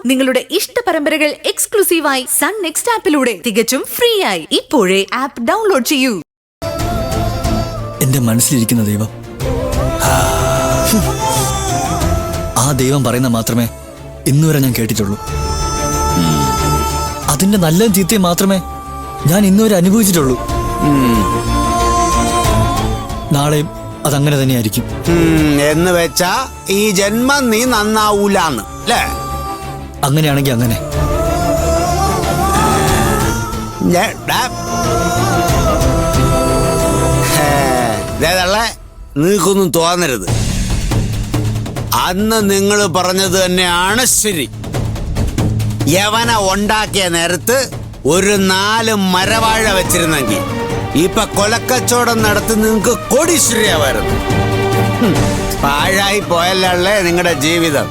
നിങ്ങളുടെ ഇഷ്ട പരമ്പരകൾ എക്സ്ക്ലൂസീവായി സൺ നെക്സ്റ്റ് ആപ്പിലൂടെ തികച്ചും ഫ്രീ ആയി ഇപ്പോഴേ ആപ്പ് ഡൗൺലോഡ് ചെയ്യൂ. എന്റെ മനസ്സിലിരിക്കുന്ന ദൈവം, ആ ദൈവം പറയുന്ന മാത്രമേ ഇന്നുവരെ ഞാൻ കേട്ടിട്ടുള്ളൂ. അതിന്റെ നല്ലതും ചീത്തയും മാത്രമേ ഞാൻ ഇന്നുവരെ അനുഭവിച്ചിട്ടുള്ളൂ. നാളെയും അതങ്ങനെ തന്നെയായിരിക്കും. എന്ന് വെച്ചാ ഈ ജന്മം നീ നന്നാവൂലാന്ന് അല്ലേ? അങ്ങനെയാണെങ്കിൽ അങ്ങനെ. നിനക്കൊന്നും തോന്നരുത്. അന്ന് നിങ്ങൾ പറഞ്ഞത് തന്നെയാണ് ശരി. യവന ഉണ്ടാക്കിയ നേരത്ത് ഒരു 4 മരവാഴ വെച്ചിരുന്നെങ്കിൽ ഇപ്പൊ കൊലക്കച്ചവടം നടത്തി നിങ്ങൾക്ക് കോടീശ്വരിയാവായിരുന്നു. പാഴായി പോയല്ലേ നിങ്ങളുടെ ജീവിതം.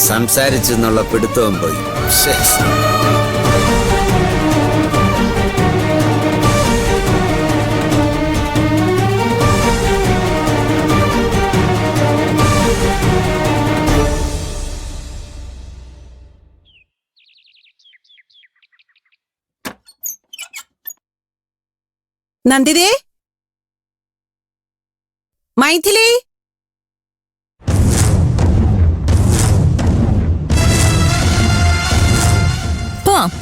സംസാരിച്ചെന്നുള്ള പിടുത്തവും പോയി. നന്ദിതേ, മൈഥിലി,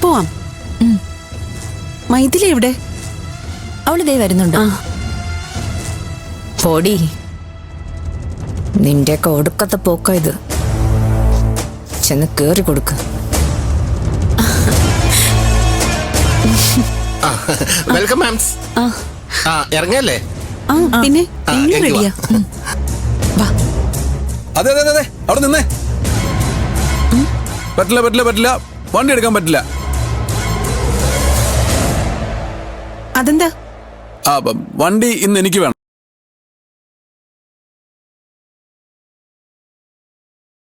പോവാം. മൈഥിലി എവിടെ? അവള് ദേ വരുന്നുണ്ട്. പോടി, നിന്റെ കൊടുക്കത്തെ പോക്ക ഇത്. ചെന്ന് കേറി കൊടുക്ക. Welcome ma'ams. ഇറങ്ങല്ലേ? പിന്നെ റെഡിയാ. അതെ അതെ അതെ, അവിടെ നിന്നേ. പറ്റില്ല പറ്റില്ല പറ്റില്ല, വണ്ടി എടുക്കാൻ പറ്റില്ല. അതെന്താ? വണ്ടി ഇന്ന് എനിക്ക് വേണം.